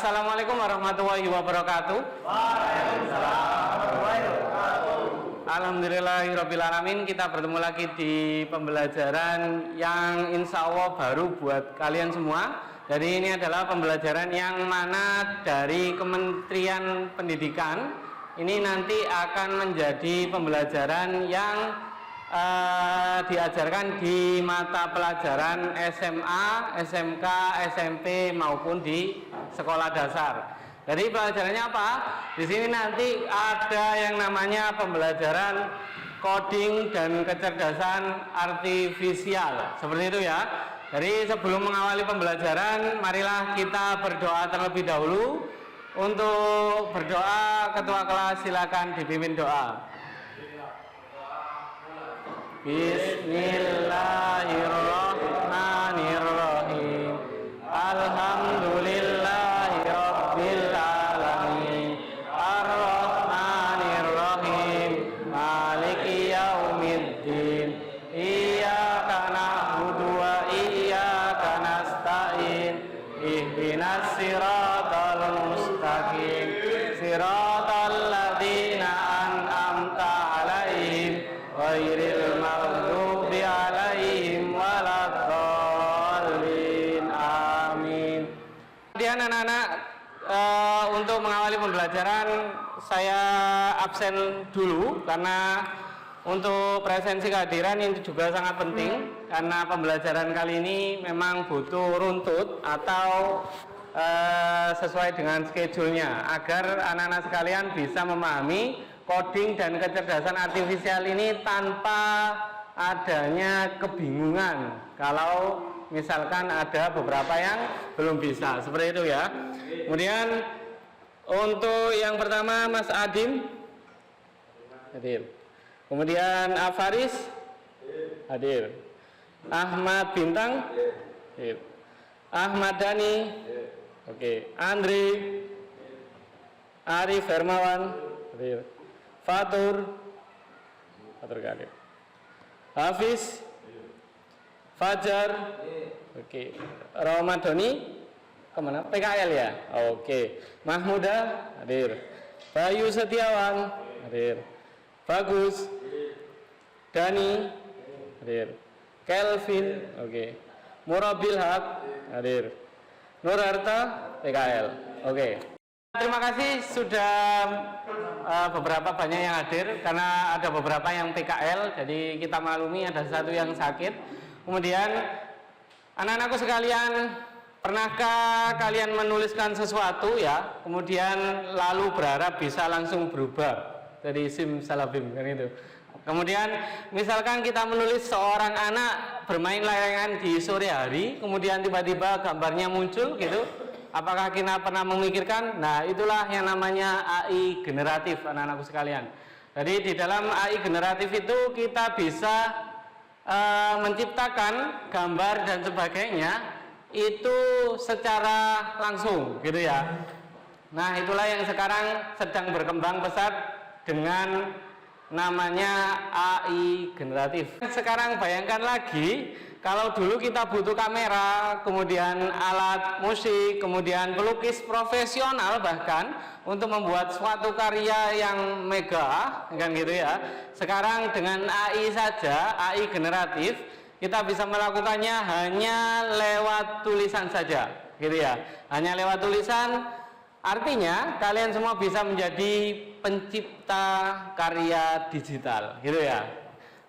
Assalamualaikum warahmatullahi wabarakatuh. Waalaikumsalam warahmatullahi wabarakatuh. Alhamdulillahirabbil alamin, kita bertemu lagi di pembelajaran yang insya Allah baru buat kalian semua. Jadi ini adalah pembelajaran yang mana dari Kementerian Pendidikan. Ini nanti akan menjadi pembelajaran yang diajarkan di mata pelajaran SMA, SMK, SMP maupun di sekolah dasar. Jadi pelajarannya apa? Di sini nanti ada yang namanya pembelajaran coding dan kecerdasan artifisial. Seperti itu ya. Jadi sebelum mengawali pembelajaran, marilah kita berdoa terlebih dahulu. Untuk berdoa, ketua kelas silakan dipimpin doa. Bismillahirrahmanirrahim. Alhamdulillahirabbil alamin. Arrahmanirrahim. Maliki yaumiddin. Iyyaka na'budu wa iyyaka nasta'in. Ihdinas siratal mustaqim. Siratal ladzina an'amta 'alaihim ghairil maghdubi 'alaihim waladdallin. Amin. Kemudian anak-anak, untuk mengawali pembelajaran saya absen dulu karena untuk presensi kehadiran ini juga sangat penting, karena pembelajaran kali ini memang butuh runtut atau sesuai dengan schedule-nya agar anak-anak sekalian bisa memahami coding dan kecerdasan artifisial ini tanpa adanya kebingungan kalau misalkan ada beberapa yang belum bisa, seperti itu ya. Kemudian untuk yang pertama Mas Adim hadir, kemudian Afaris hadir, Ahmad Bintang hadir, Ahmad Dhani, oke, Andre, Arif Hermawan hadir, Fatur kali, Hafiz, Fajar, oke, Ramadhani kemana? PKL ya, oke, Mahmuda hadir, Bayu Setiawan hadir, Bagus, Dani hadir, Kelvin, oke, Murabil Haq hadir, Nurharta PKL, oke. Terima kasih sudah beberapa banyak yang hadir, karena ada beberapa yang PKL, jadi kita maklumi ada satu yang sakit. Kemudian anak-anakku sekalian, pernahkah kalian menuliskan sesuatu ya, kemudian lalu berharap bisa langsung berubah dari simsalabim kan itu. Kemudian misalkan kita menulis seorang anak bermain layangan di sore hari, kemudian tiba-tiba gambarnya muncul gitu. Apakah kita pernah memikirkan? Nah, itulah yang namanya AI generatif, anak-anakku sekalian. Jadi di dalam AI generatif itu kita bisa menciptakan gambar dan sebagainya itu secara langsung gitu ya. Nah, itulah yang sekarang sedang berkembang pesat dengan namanya AI generatif. Sekarang bayangkan lagi, kalau dulu kita butuh kamera, kemudian alat musik, kemudian pelukis profesional bahkan untuk membuat suatu karya yang mega, kan gitu ya. Sekarang dengan AI saja, AI generatif, kita bisa melakukannya hanya lewat tulisan saja, gitu ya. Hanya lewat tulisan, artinya kalian semua bisa menjadi pencipta karya digital, gitu ya.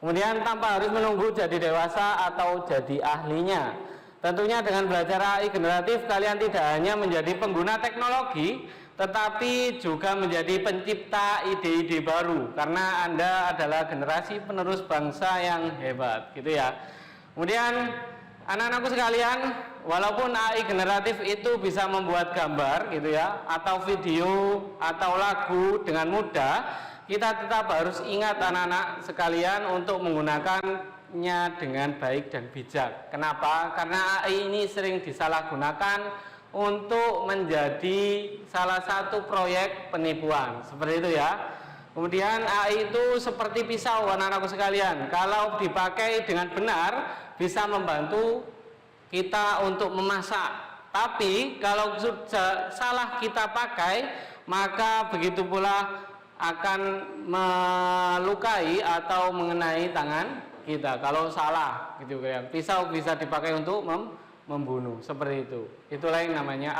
Kemudian tanpa harus menunggu jadi dewasa atau jadi ahlinya. Tentunya dengan belajar AI generatif, kalian tidak hanya menjadi pengguna teknologi, tetapi juga menjadi pencipta ide-ide baru, karena Anda adalah generasi penerus bangsa yang hebat, gitu ya. Kemudian anak-anakku sekalian, walaupun AI generatif itu bisa membuat gambar gitu ya, atau video atau lagu dengan mudah, kita tetap harus ingat anak-anak sekalian untuk menggunakannya dengan baik dan bijak. Kenapa? Karena AI ini sering disalahgunakan untuk menjadi salah satu proyek penipuan, seperti itu ya. Kemudian AI itu seperti pisau, anak-anakku sekalian. Kalau dipakai dengan benar, bisa membantu kita untuk memasak Tapi kalau sudah salah kita pakai, maka begitu pula akan melukai atau mengenai tangan kita. Kalau salah, gitu kan. Pisau bisa dipakai untuk membunuh, seperti itu. Itulah yang namanya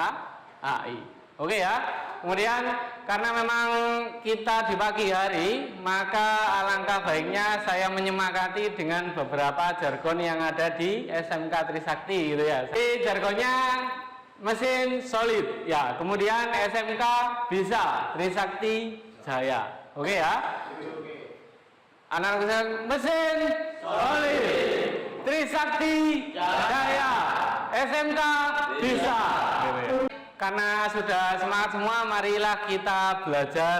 AI. Oke ya. Kemudian karena memang kita di pagi hari, maka alangkah baiknya saya menyemangati dengan beberapa jargon yang ada di SMK Trisakti gitu ya. Jadi jargonnya mesin solid ya, kemudian SMK bisa, Trisakti Jaya. Oke ya. Anak-anak mesin solid, Trisakti Jaya, SMK bisa. Karena sudah semangat semua, marilah kita belajar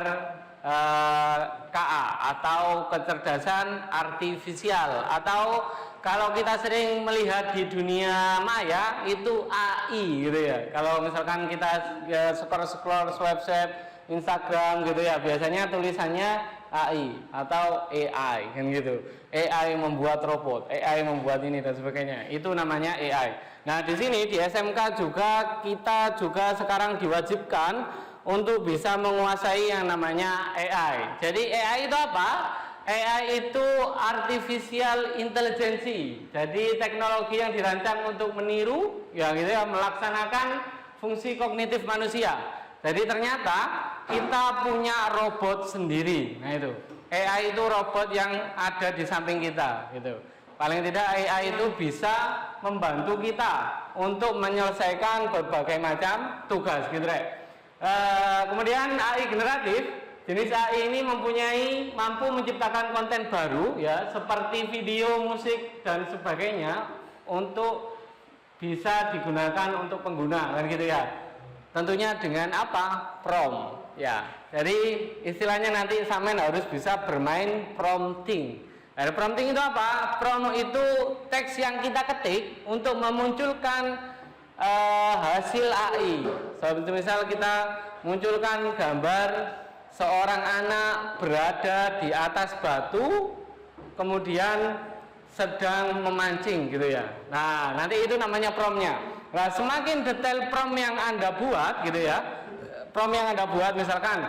KA atau kecerdasan artifisial, atau kalau kita sering melihat di dunia maya itu AI gitu ya. Kalau misalkan kita scroll website Instagram gitu ya, biasanya tulisannya AI atau AI kan gitu. AI membuat robot, AI membuat ini dan sebagainya. Itu namanya AI. Nah, di sini di SMK juga kita juga sekarang diwajibkan untuk bisa menguasai yang namanya AI. Jadi AI itu apa? AI itu artificial intelligence. Jadi teknologi yang dirancang untuk meniru ya gitu ya, melaksanakan fungsi kognitif manusia. Jadi ternyata kita punya robot sendiri. Nah itu, AI itu robot yang ada di samping kita gitu. Paling tidak AI itu bisa membantu kita untuk menyelesaikan berbagai macam tugas gitu Rek. Kemudian AI generatif, jenis AI ini mampu menciptakan konten baru ya, seperti video, musik dan sebagainya, untuk bisa digunakan untuk pengguna kan gitu ya. Tentunya dengan apa? Prompt ya. Jadi istilahnya nanti Samen harus bisa bermain prompting. Nah, prompting itu apa? Prompt itu teks yang kita ketik untuk memunculkan hasil AI. Seperti misal kita munculkan gambar seorang anak berada di atas batu, kemudian sedang memancing gitu ya. Nah, nanti itu namanya promptnya. Nah, semakin detail prompt yang Anda buat gitu ya, prompt yang Anda buat misalkan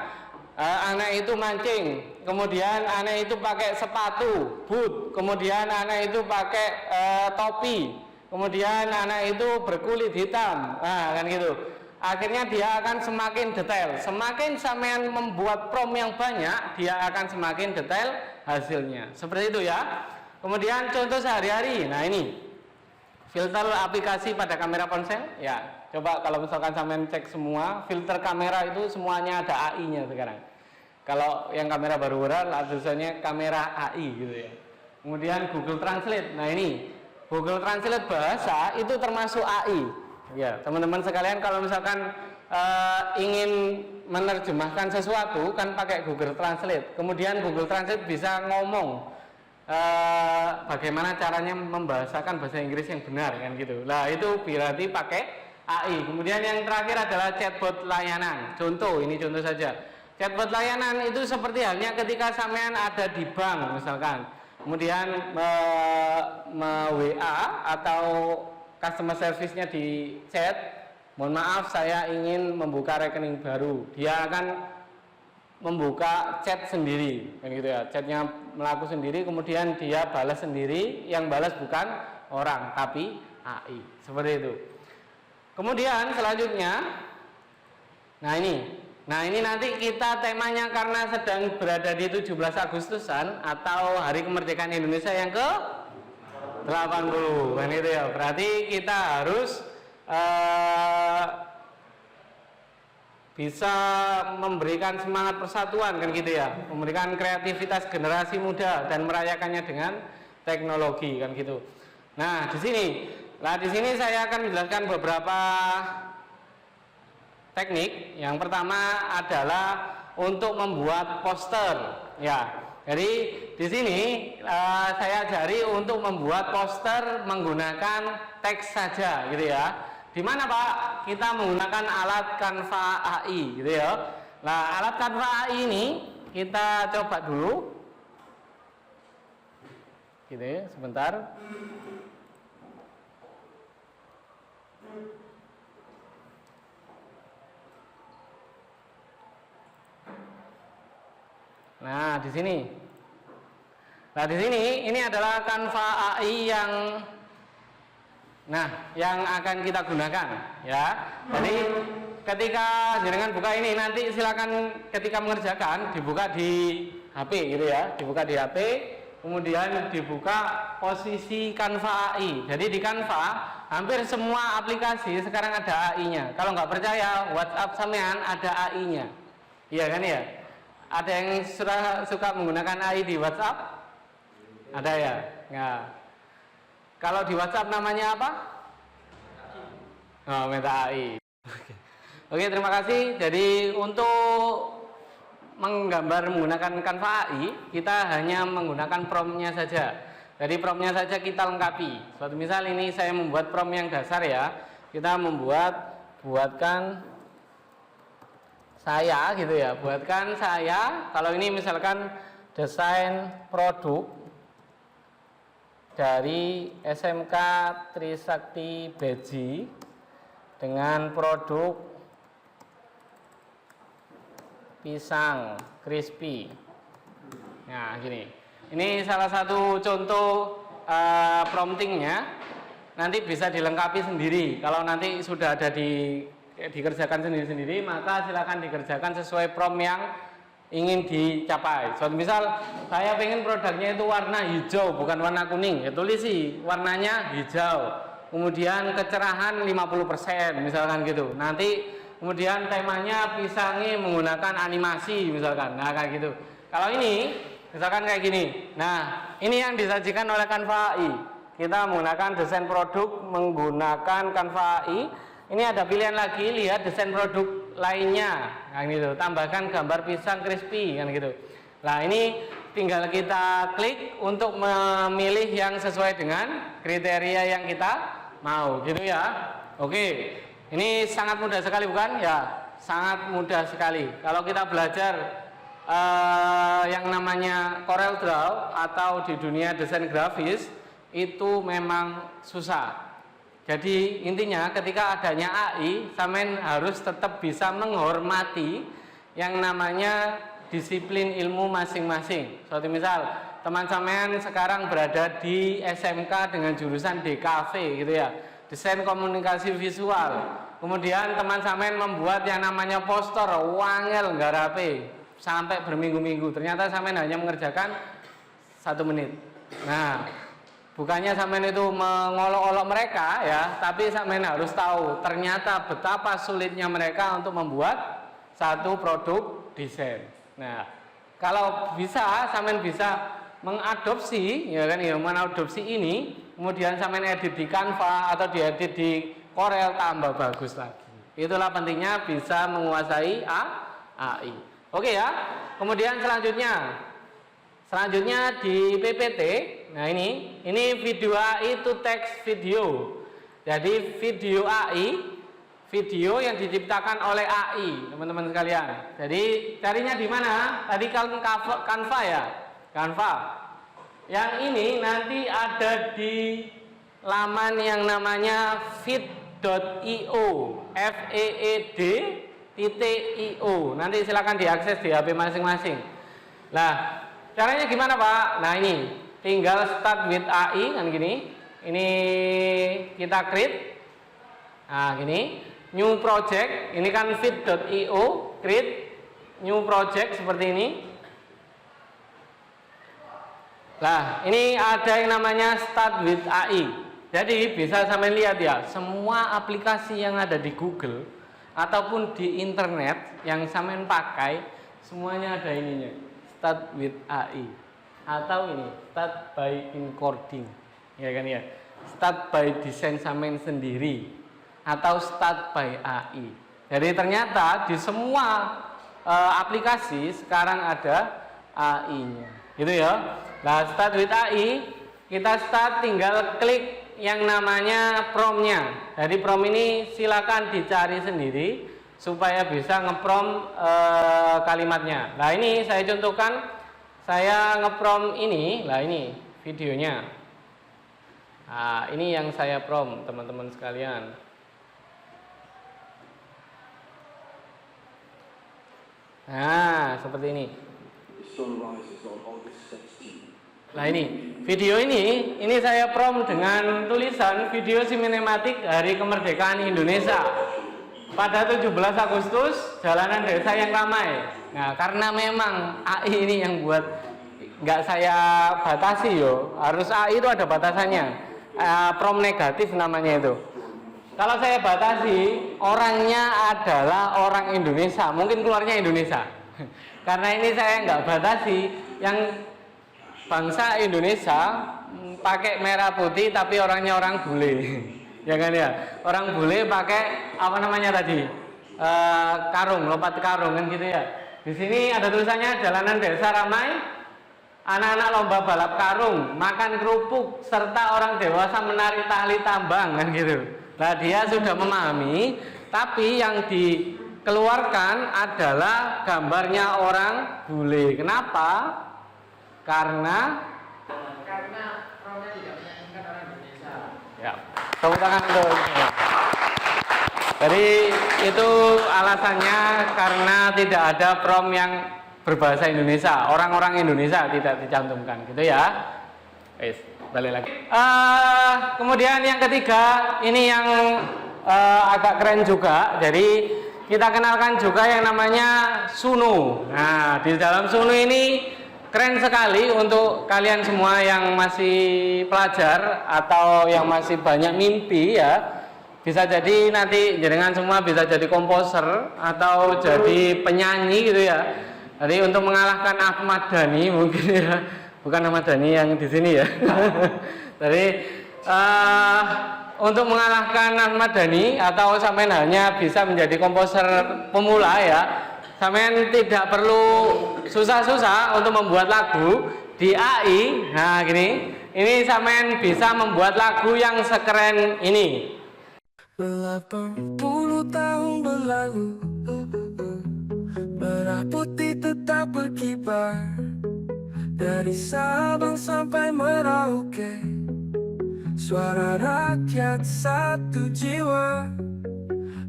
anak itu mancing, kemudian anak itu pakai sepatu boot, kemudian anak itu pakai topi, kemudian anak itu berkulit hitam, nah kan gitu. Akhirnya dia akan semakin detail. Semakin sampean membuat prompt yang banyak, dia akan semakin detail hasilnya. Seperti itu ya. Kemudian contoh sehari-hari. Nah ini filter aplikasi pada kamera ponsel ya. Coba kalau misalkan sampean cek semua filter kamera itu semuanya ada AI-nya sekarang. Kalau yang kamera baru-baru tulisannya kamera AI gitu ya. Kemudian Google Translate. Nah ini Google Translate bahasa itu termasuk AI. Ya teman-teman sekalian, kalau misalkan ingin menerjemahkan sesuatu kan pakai Google Translate. Kemudian Google Translate bisa ngomong bagaimana caranya membahasakan bahasa Inggris yang benar kan gitu. Nah itu berarti pakai AI. Kemudian yang terakhir adalah chatbot layanan. Contoh, ini contoh saja. Chatbot layanan itu seperti halnya ketika sampean ada di bank misalkan, kemudian WA atau customer service-nya di chat, mohon maaf saya ingin membuka rekening baru. Dia akan membuka chat sendiri kan gitu ya, chatnya melaku sendiri, kemudian dia balas sendiri, yang balas bukan orang tapi AI, seperti itu. Kemudian selanjutnya, nah ini nanti kita temanya karena sedang berada di 17 Agustusan atau Hari Kemerdekaan Indonesia yang ke 80 kan itu ya, berarti kita harus bisa memberikan semangat persatuan kan gitu ya, memberikan kreativitas generasi muda dan merayakannya dengan teknologi kan gitu. Nah di sini saya akan menjelaskan beberapa teknik. Yang pertama adalah untuk membuat poster ya. Jadi di sini saya ajari untuk membuat poster menggunakan teks saja gitu ya. Di mana Pak? Kita menggunakan alat Canva AI gitu ya. Nah, alat Canva AI ini kita coba dulu. Gitu ya, sebentar. Nah, di sini. Nah, di sini ini adalah Canva AI yang akan kita gunakan ya. Jadi ketika jenengan buka ini nanti silakan ketika mengerjakan dibuka di HP gitu ya, dibuka di HP, kemudian dibuka posisi Canva AI. Jadi di Canva hampir semua aplikasi sekarang ada AI-nya. Kalau nggak percaya, WhatsApp sampean ada AI-nya. Iya kan ya? Ada yang suka menggunakan AI di WhatsApp? Ada ya? Nah, kalau di WhatsApp namanya apa? Oh, Meta AI. Oke, terima kasih. Jadi untuk menggambar menggunakan Canva AI, kita hanya menggunakan prompt-nya saja. Jadi prompt-nya saja kita lengkapi. Suatu misal ini saya membuat prompt yang dasar ya. Kita buatkan saya gitu ya. Buatkan saya, kalau ini misalkan desain produk dari SMK Trisakti Beji dengan produk pisang crispy. Nah, gini. Ini salah satu contoh promptingnya. Nanti bisa dilengkapi sendiri. Kalau nanti sudah ada dikerjakan sendiri-sendiri, maka silakan dikerjakan sesuai prompt yang ingin dicapai. Suatu misal saya pengen produknya itu warna hijau bukan warna kuning, ya tulis sih warnanya hijau. Kemudian kecerahan 50% misalkan gitu. Nanti kemudian temanya pisangnya menggunakan animasi misalkan. Nah, kayak gitu. Kalau ini misalkan kayak gini. Nah, ini yang disajikan oleh Canva AI. Kita menggunakan desain produk menggunakan Canva AI. Ini ada pilihan lagi, lihat desain produk lainnya, kan gitu. Tambahkan gambar pisang crispy, kan gitu. Nah, ini tinggal kita klik untuk memilih yang sesuai dengan kriteria yang kita mau, gitu ya. Oke, ini sangat mudah sekali bukan? Ya, sangat mudah sekali. Kalau kita belajar yang namanya Corel Draw atau di dunia desain grafis itu memang susah. Jadi intinya ketika adanya AI, sampean harus tetap bisa menghormati yang namanya disiplin ilmu masing-masing. Suatu misal, teman sampean sekarang berada di SMK dengan jurusan DKV gitu ya, desain komunikasi visual. Kemudian teman sampean membuat yang namanya poster, wangel ngarape sampai berminggu-minggu. Ternyata sampean hanya mengerjakan 1 menit. Nah, bukannya sampean itu mengolok-olok mereka ya, tapi sampean harus tahu ternyata betapa sulitnya mereka untuk membuat satu produk desain. Nah, kalau bisa sampean bisa mengadopsi ya kan ya, mengadopsi ini, kemudian sampean edit di Canva atau diedit di Corel tambah bagus lagi. Itulah pentingnya bisa menguasai AI. Oke ya. Kemudian selanjutnya di PPT. Nah, ini video AI to text video. Jadi video AI, video yang diciptakan oleh AI, teman-teman sekalian. Jadi carinya di mana? Tadi Canva ya, Canva. Yang ini nanti ada di laman yang namanya feed.io, feed.io. Nanti silakan diakses di HP masing-masing. Nah, caranya gimana Pak? Nah, ini tinggal start with AI kan gini. Ini kita create. Nah, gini. New project. Ini kan feed.io, create new project seperti ini. Nah, ini ada yang namanya start with AI. Jadi bisa sampai lihat ya, semua aplikasi yang ada di Google ataupun di internet yang sampean pakai semuanya ada ininya. Start with AI. Atau ini start by encoding, ya kan ya, start by desain sampean sendiri atau start by AI. Jadi ternyata di semua aplikasi sekarang ada AI-nya, gitu ya. Nah, start with AI, kita start tinggal klik yang namanya prompt-nya. Jadi prompt ini silakan dicari sendiri supaya bisa ngeprompt kalimatnya. Nah, ini saya contohkan. Saya ngeprompt ini, lah ini videonya. Nah, ini yang saya prompt teman-teman sekalian. Nah, seperti ini. Nah ini, video ini saya prom dengan tulisan video sinematik Hari Kemerdekaan Indonesia pada 17 Agustus, jalanan desa yang ramai. Nah karena memang AI ini yang buat nggak saya batasi harus AI itu ada batasannya, prom negatif namanya itu. Kalau saya batasi, orangnya adalah orang Indonesia, mungkin keluarnya Indonesia. Karena ini saya nggak batasi, yang bangsa Indonesia pakai merah putih tapi orangnya orang bule. Ya kan ya, orang bule pakai apa namanya tadi, karung, lompat karung kan gitu ya. Di sini ada tulisannya jalanan desa ramai, anak-anak lomba balap karung, makan kerupuk, serta orang dewasa menarik tali tambang kan gitu. Nah dia sudah memahami, tapi yang dikeluarkan adalah gambarnya orang bule. Kenapa? Karena promnya tidak meyakinkan orang Indonesia. Ya, tepuk tangan untuk. Jadi itu alasannya karena tidak ada prom yang berbahasa Indonesia, orang-orang Indonesia tidak dicantumkan, gitu ya. Balik lagi. Kemudian yang ketiga, ini yang agak keren juga. Jadi kita kenalkan juga yang namanya Sunu. Nah, di dalam Sunu ini keren sekali untuk kalian semua yang masih pelajar atau yang masih banyak mimpi ya. Bisa jadi nanti jenengan semua bisa jadi komposer atau jadi penyanyi gitu ya. Jadi untuk mengalahkan Ahmad Dhani mungkin ya. Bukan Ahmad Dhani yang di sini ya. Jadi untuk mengalahkan Ahmad Dhani atau sampean hanya bisa menjadi komposer pemula ya. Sampean tidak perlu susah-susah untuk membuat lagu di AI. Nah, gini. Ini sampean bisa membuat lagu yang sekeren ini. 80 tahun berlalu, merah putih tetap berkibar. Dari Sabang sampai Merauke, suara rakyat satu jiwa.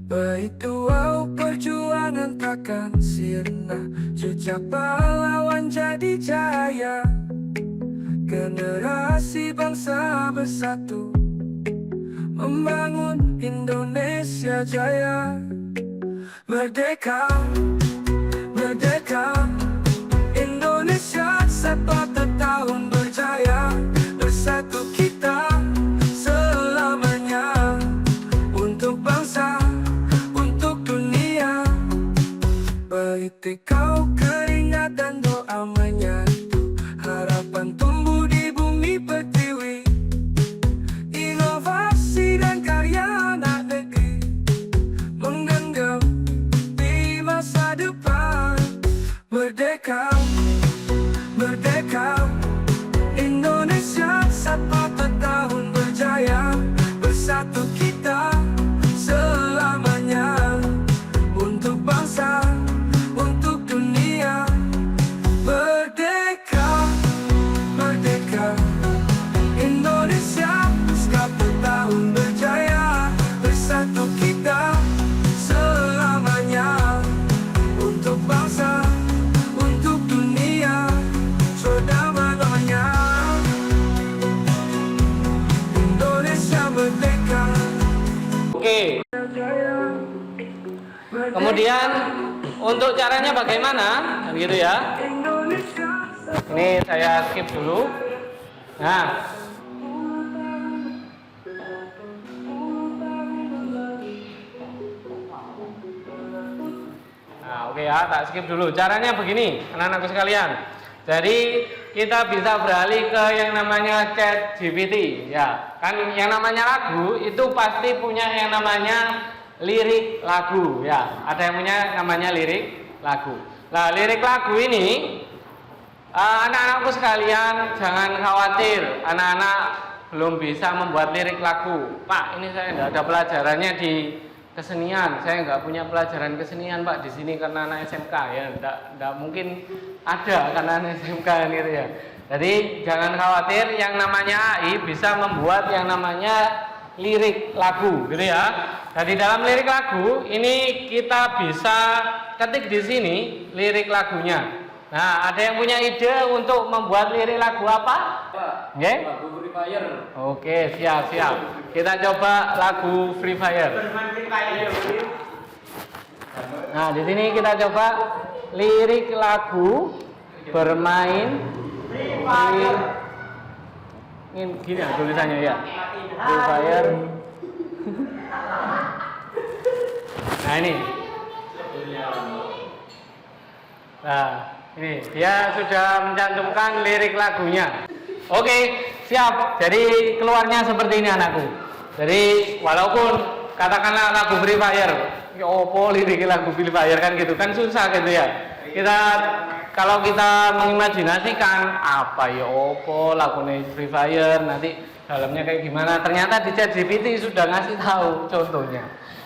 Baik tua perjuangan takkan sirna, jejak pahlawan jadi jaya. Generasi bangsa bersatu, membangun Indonesia jaya. Merdeka, merdeka, Indonesia 40 tahun berjaya. Bersatu kita selamanya, untuk bangsa, untuk dunia. Baiti kau keringat dan doa menyatu, harapan tumbuh di bumi pertiwi. Inovasi dan karya anak negeri menggenggam di masa depan. Merdeka, merdeka, Indonesia 40 tahun berjaya. Bersatu kita selamanya, untuk bangsa, untuk dunia. Merdeka, merdeka, Indonesia 40 tahun berjaya. Bersatu kita selamanya, untuk bangsa, untuk dunia. Sodamanonya, Indonesia merdeka. Oke. Kemudian untuk caranya bagaimana? Gitu ya. Indonesia. Ini saya skip dulu. Nah, oke ya, tak skip dulu. Caranya begini, anak-anakku sekalian. Jadi kita bisa beralih ke yang namanya ChatGPT, ya. Kan yang namanya lagu itu pasti punya yang namanya lirik lagu, ya. Ada yang punya namanya lirik lagu. Nah, lirik lagu ini, anak-anakku sekalian jangan khawatir, anak-anak belum bisa membuat lirik lagu. Pak, ini saya tidak ada pelajarannya di kesenian, saya nggak punya pelajaran kesenian Pak di sini karena anak SMK ya, nggak mungkin ada karena anak SMK gitu ya. Jadi jangan khawatir, yang namanya AI bisa membuat yang namanya lirik lagu gitu ya. Nah, di dalam lirik lagu ini kita bisa ketik di sini lirik lagunya. Nah, ada yang punya ide untuk membuat lirik lagu apa? Oke? Lagu Free Fire. Oke, siap. Kita coba lagu Free Fire. Nah, di sini kita coba lirik lagu bermain Free. Ini gini ya tulisannya ya. Free Fire. Nah, ini. Nah, ini dia sudah mencantumkan lirik lagunya. Oke, siap. Jadi keluarnya seperti ini anakku. Jadi walaupun katakanlah lagu Free Fire, ya opo lirik lagu Free Fire kan gitu kan susah gitu ya. Kalau kita mengimajinasikan apa ya opo lagunya Free Fire nanti dalamnya kayak gimana, ternyata di ChatGPT sudah ngasih tahu contohnya.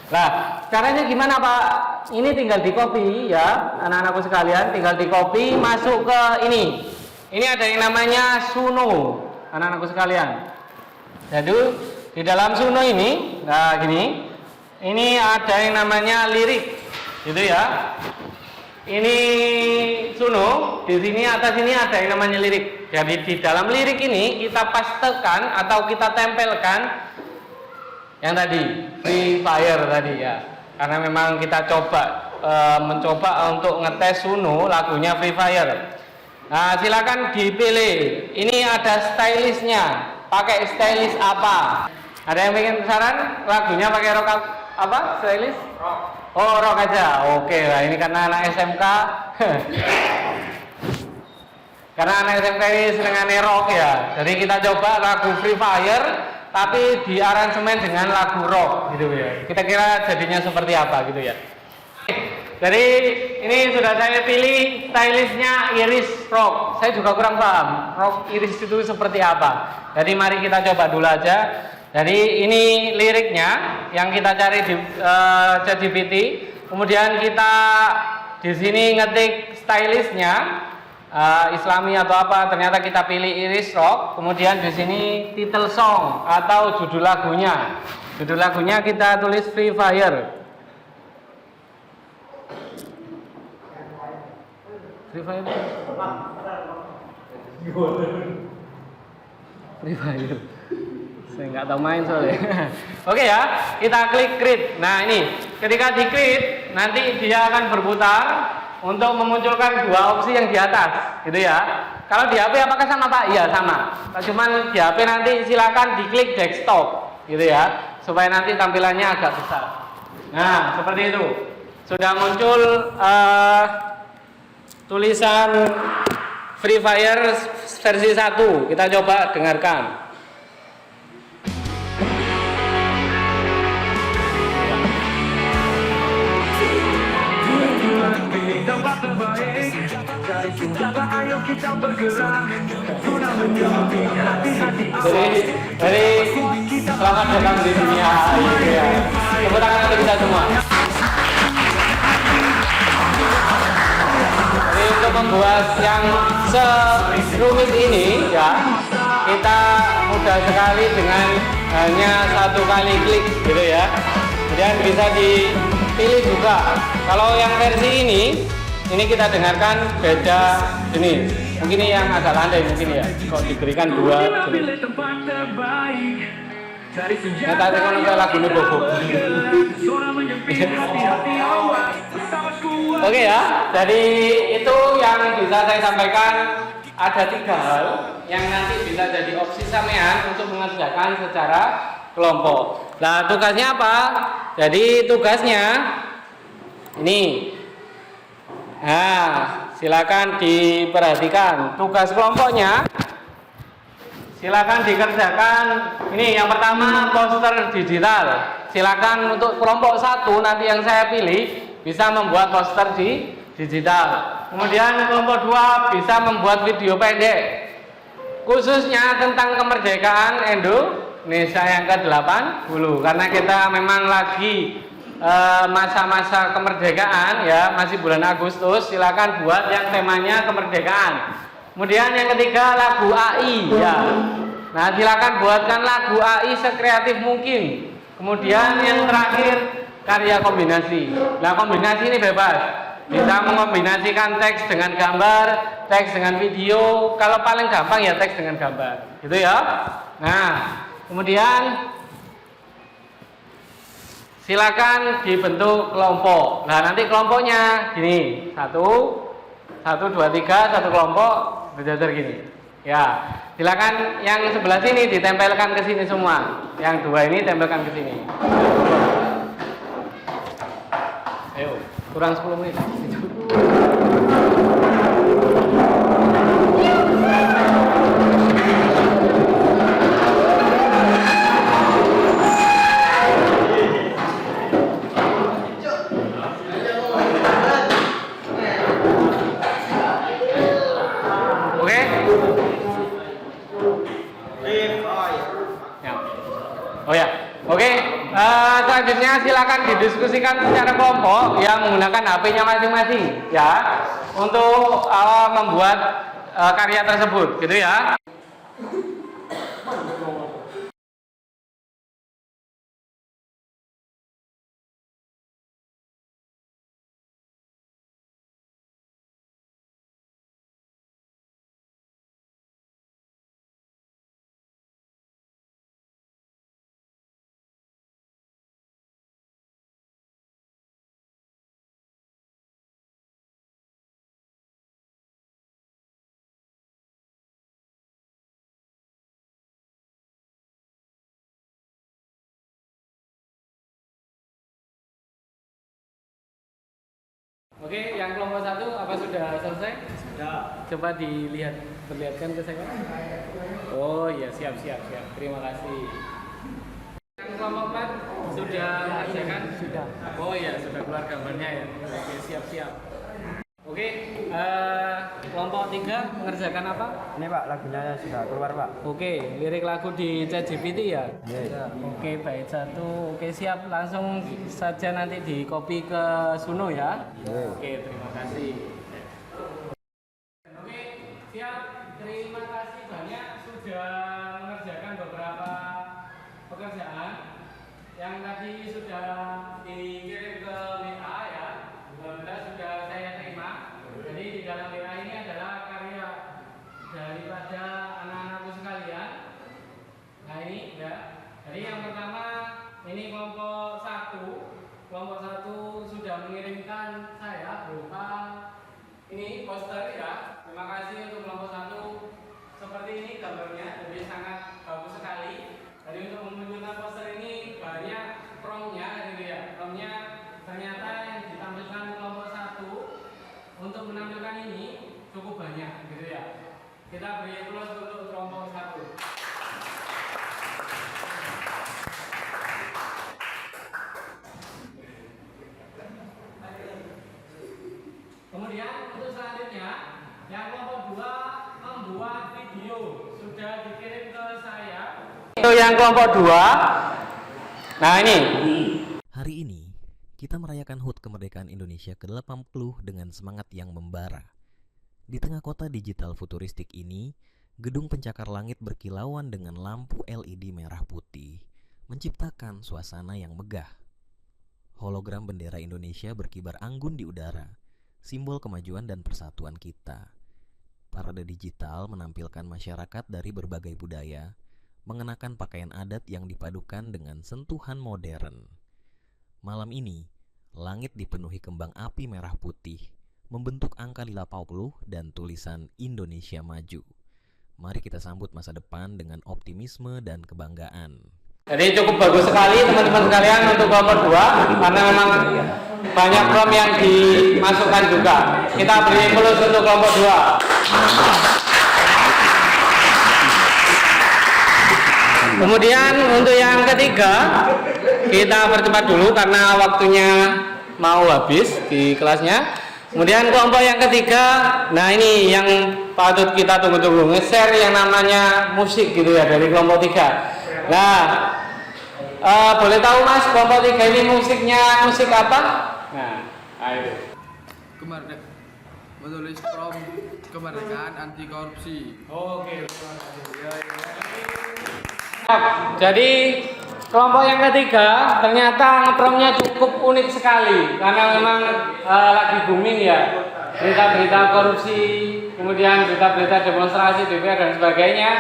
Nah, caranya gimana Pak? Ini tinggal di copy ya, anak-anakku sekalian, tinggal di copy masuk ke ini. Ini ada yang namanya Suno, anak-anakku sekalian. Jadi di dalam Suno ini, nah gini, ini ada yang namanya lirik, gitu ya. Ini Suno, di sini atas ini ada yang namanya lirik. Jadi di dalam lirik ini kita pastekan atau kita tempelkan yang tadi Free Fire tadi ya, karena memang kita mencoba untuk ngetes Suno lagunya Free Fire. Nah, silakan dipilih. Ini ada stylishnya. Pakai stylish apa? Ada yang pengen saran lagunya pakai rock apa? Stylish? Rock. Oh, rock aja. Oke lah, ini karena anak SMK. Karena anak SMK ini senengannya rock ya. Jadi kita coba lagu Free Fire tapi di aransemen dengan lagu rock gitu ya. Kita kira jadinya seperti apa gitu ya. Jadi ini sudah saya pilih stylishnya Iris Rock. Saya juga kurang paham rock Iris itu seperti apa. Jadi mari kita coba dulu aja. Jadi ini liriknya yang kita cari di ChatGPT. Kemudian kita di sini ngetik stylishnya Islami atau apa, ternyata kita pilih Iris Rock. Kemudian di sini title song atau judul lagunya. Judul lagunya kita tulis Free Fire. Free Fire. Free Fire. Saya nggak tahu main soalnya. Oke ya, kita klik create. Nah ini, ketika di create, nanti dia akan berputar untuk memunculkan dua opsi yang di atas, gitu ya. Kalau di HP apakah sama Pak? Iya sama. Cuman di HP nanti silakan diklik desktop, gitu ya, supaya nanti tampilannya agak besar. Nah seperti itu. Sudah muncul tulisan Free Fire versi 1. Kita coba dengarkan. Tempat terbaik dari cinta, ayo kita bergerak. Sudah menjadi hati-hati. Jadi selamat datang di dunia gitu ya. Tepuk tangan untuk kita semua. Jadi untuk membuat yang serumit ini ya, kita mudah sekali dengan hanya satu kali klik gitu ya. Kemudian bisa dipilih juga. Kalau yang versi ini kita dengarkan beda jenis. Mungkin ini yang agak landai mungkin ya. Kok diberikan dua jenis. Nah, tadi kalau kayak lagu ini bobo. Oke ya. Jadi itu yang bisa saya sampaikan. Ada 3 hal yang nanti bisa jadi opsi sampean untuk mengerjakan secara kelompok. Nah, tugasnya apa? Jadi tugasnya ini. Nah, silakan diperhatikan tugas kelompoknya. Silakan dikerjakan. Ini yang pertama poster digital. Silakan untuk kelompok 1 nanti yang saya pilih bisa membuat poster di digital. Kemudian kelompok 2 bisa membuat video pendek khususnya tentang kemerdekaan Indonesia yang ke-80 karena kita memang lagi masa-masa kemerdekaan ya, masih bulan Agustus. Silakan buat yang temanya kemerdekaan. Kemudian yang ketiga lagu AI ya. Nah, silakan buatkan lagu AI sekreatif mungkin. Kemudian yang terakhir karya kombinasi. Nah, kombinasi ini bebas. Bisa mengombinasikan teks dengan gambar, teks dengan video. Kalau paling gampang ya teks dengan gambar, gitu ya. Nah, kemudian silakan dibentuk kelompok. Nah, nanti kelompoknya gini, 1, 2, 3, satu kelompok berjajar gini. Ya, silakan yang sebelah sini ditempelkan ke sini semua. Yang 2 ini tempelkan ke sini. Ayo, kurang 10 menit. Oke? Ya. Oh ya, oke. Selanjutnya silakan didiskusikan secara kelompok yang menggunakan HP-nya masing-masing, ya, untuk membuat karya tersebut, gitu ya. Oke, yang kelompok 1 apa sudah selesai? Sudah. Coba perlihatkan ke saya. Oh iya, siap. Terima kasih. Yang kelompok 4 sudah mengerjakan? Sudah. Oh iya, sudah keluar gambarnya ya. Oke, siap. Oke, kelompok 3 mengerjakan apa? Ini Pak, lagunya sudah keluar Pak. Oke, lirik lagu di ChatGPT ya? Iya. Oke, baik 1. Oke, siap. Langsung saja nanti di copy ke Suno ya? Iya. Oke, terima kasih. Oke, siap. Terima kasih banyak sudah mengerjakan beberapa pekerjaan yang tadi sudah dikirim ke WA ya. Alhamdulillah sudah saya terima. Jadi di dalam WA ini adalah karya daripada anak-anakku sekalian. Nah ini ya. Jadi yang pertama ini kelompok 1. Kelompok 1 sudah mengirimkan saya berupa ini poster ya. Terima kasih untuk kelompok 1. Seperti ini gambarnya, jadi sangat bagus sekali. Jadi untuk memunculkan poster ini banyak promnya gitu ya. Promnya ternyata yang ditampilkan kelompok 1 untuk menampilkan ini cukup banyak gitu ya. Kita beri aplaus untuk kelompok 1. Kemudian untuk selanjutnya yang kelompok 2 membuat video sudah dikirim ke saya. Itu yang kelompok 2. Nah ini. Hari ini kita merayakan HUT kemerdekaan Indonesia ke-80 dengan semangat yang membara. Di tengah kota digital futuristik ini, gedung pencakar langit berkilauan dengan lampu LED merah putih, menciptakan suasana yang megah. Hologram bendera Indonesia berkibar anggun di udara, simbol kemajuan dan persatuan kita. Parade digital menampilkan masyarakat dari berbagai budaya, mengenakan pakaian adat yang dipadukan dengan sentuhan modern. Malam ini, langit dipenuhi kembang api merah putih, membentuk angka 50 dan tulisan Indonesia Maju. Mari kita sambut masa depan dengan optimisme dan kebanggaan. Jadi cukup bagus sekali teman-teman sekalian untuk kelompok 2 karena memang banyak prom yang dimasukkan juga. Kita beri aplaus untuk kelompok 2. Kemudian untuk yang ketiga kita percepat dulu karena waktunya mau habis di kelasnya. Kemudian kelompok yang ketiga, nah ini yang patut kita tunggu-tunggu, nge-share yang namanya musik gitu ya dari kelompok 3. Nah, boleh tahu Mas kelompok 3 ini musiknya musik apa? Nah, ayo. Menulis prom kemerdekaan anti korupsi. Oke. Jadi Kelompok yang ketiga ternyata ngepromnya cukup unik sekali karena memang lagi booming ya, berita-berita korupsi, kemudian berita-berita demonstrasi DPR dan sebagainya.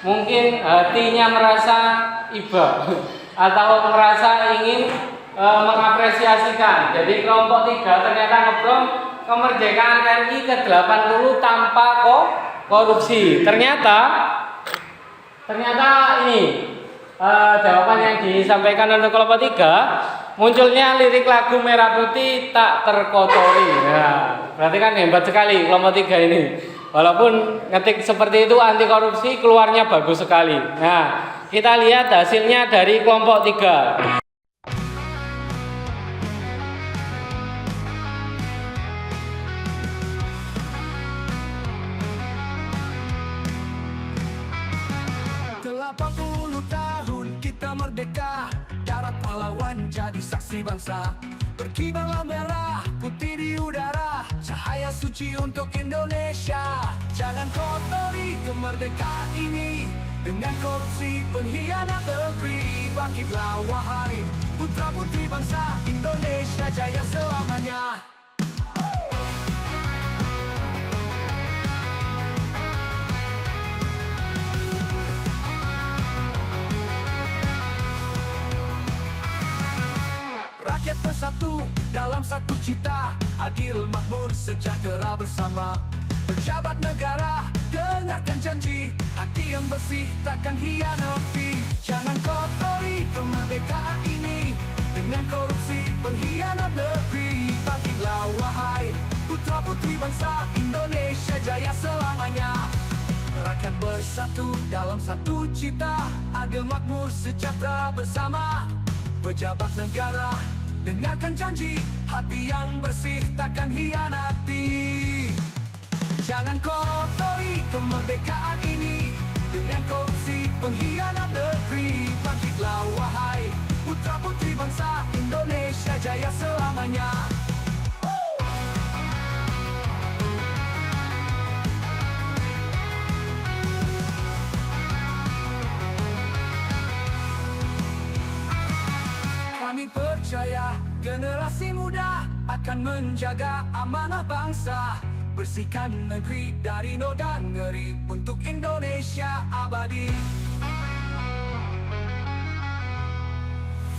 Mungkin hatinya merasa iba atau merasa ingin mengapresiasikan. Jadi kelompok 3 ternyata ngeprom kemerdekaan RI ke-80 tanpa korupsi. Ternyata ini jawaban yang disampaikan untuk kelompok 3, munculnya lirik lagu Merah Putih Tak Terkotori. Nah, berarti kan hebat sekali kelompok 3 ini. Walaupun ngetik seperti itu anti korupsi, keluarnya bagus sekali. Nah, kita lihat hasilnya dari kelompok 3. Merdeka, darat pahlawan jadi saksi bangsa. Berkibarlah merah putih di udara, cahaya suci untuk Indonesia. Jangan kotori kemerdekaan ini dengan korupsi pengkhianat negeri. Bangkitlah wahai putra putri bangsa, Indonesia jaya selamanya. Rakyat bersatu dalam satu cita, adil, makmur, sejahtera bersama. Pejabat negara, dengarkan janji, hati yang bersih takkan hianati. Jangan kotori kemerdekaan ini dengan korupsi pengkhianat negeri. Bangkitlah wahai putra putri bangsa, Indonesia jaya selamanya. Rakyat bersatu dalam satu cita, adil, makmur, sejahtera bersama. Pejabat negara, dengarkan janji, hati yang bersih takkan hianati. Jangan kotori kemerdekaan ini dengan korupsi pengkhianat negeri. Bangkitlah wahai putra putri bangsa, Indonesia jaya selamanya. Kami percaya generasi muda akan menjaga amanah bangsa, bersihkan negeri dari noda ngeri untuk Indonesia abadi.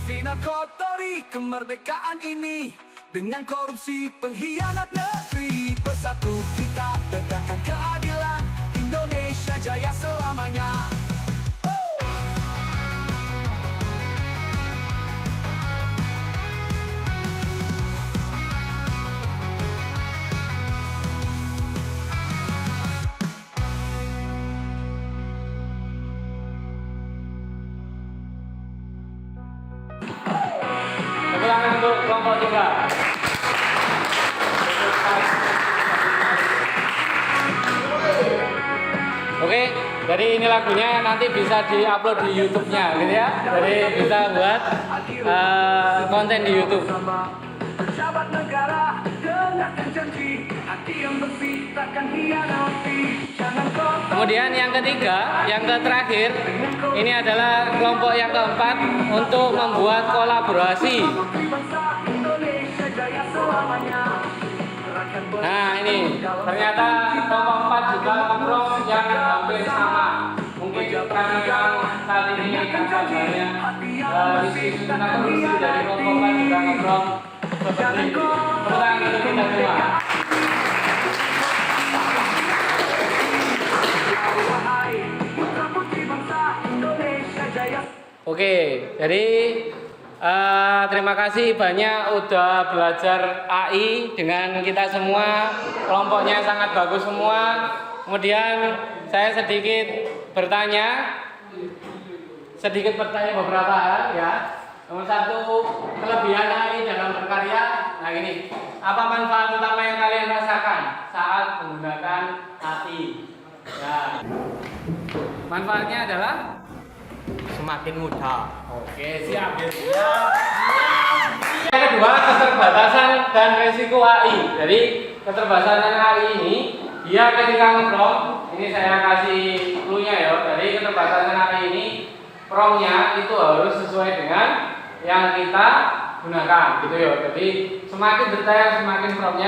Final kotori kemerdekaan ini dengan korupsi pengkhianat negeri. Bersatu kita tegakkan keadilan, Indonesia jaya selamanya. Untuk kelompok 3. Oke, jadi ini lagunya nanti bisa diupload di YouTube-nya gitu ya. Jadi bisa buat konten di YouTube. Pejabat negara, dengarkan janji, hati yang bersih takkan hianati. Kemudian yang ketiga, yang terakhir, ini adalah kelompok yang keempat untuk membuat kolaborasi. Nah ini, ternyata kelompok 4 juga ngeprong yang hampir sama. Mungkin karena yang saat ini agak banyak isu-isu tentang korupsi dari kelompok 4 juga ngeprong seperti itu. Tepuk untuk kita semua. Oke, jadi terima kasih banyak udah belajar AI dengan kita semua. Kelompoknya sangat bagus semua. Kemudian saya sedikit bertanya beberapa hal ya. Nomor 1, kelebihan AI dalam berkarya. Nah ini, apa manfaat utama yang kalian rasakan saat menggunakan AI? Ya. Manfaatnya adalah Semakin mudah. oke, siap. Yang kedua, keterbatasan dan resiko AI. Jadi keterbatasan AI ini, dia ketika ngeprompt, ini saya kasih clue-nya ya. Jadi keterbatasan AI ini, promnya itu harus sesuai dengan yang kita gunakan gitu ya. Jadi semakin detail semakin promnya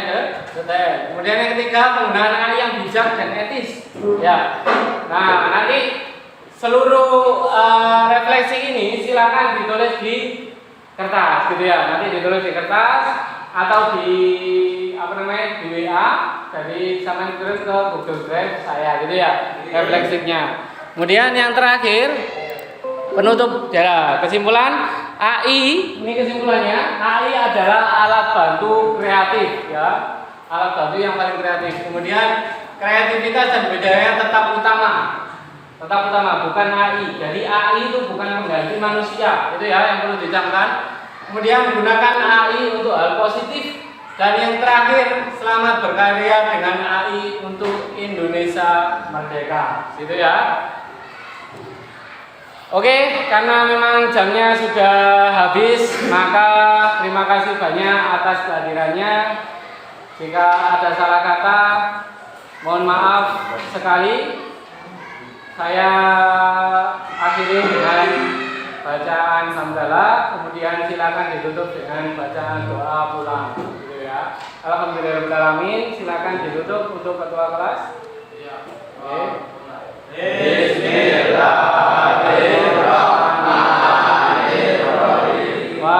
detail. Kemudian yang ketiga, penggunaan AI yang bijak dan etis ya. Nah, nanti seluruh refleksi ini silakan ditulis di kertas gitu ya. Nanti ditulis di kertas atau di di WA, jadi sama kirim ke Google Drive saya gitu ya refleksinya. Kemudian yang terakhir penutup ya, kesimpulan AI, ini kesimpulannya, AI adalah alat bantu kreatif ya, alat bantu yang paling kreatif. Kemudian kreativitas dan budaya tetap utama, bukan AI. Jadi AI itu bukan mengganti manusia, itu ya yang perlu dicamkan. Kemudian gunakan AI untuk hal positif. Dan yang terakhir, selamat berkarya dengan AI untuk Indonesia merdeka. Gitu ya. Oke, karena memang jamnya sudah habis, maka terima kasih banyak atas kehadirannya. Jika ada salah kata, mohon maaf sekali. Saya akhiri dengan bacaan hamdalah, kemudian silakan ditutup dengan bacaan doa pulang. Gitu ya. Alhamdulillahirobbilalamin. Silakan ditutup untuk ketua kelas. Oke. Bismillahirrahmanirrahim. Wa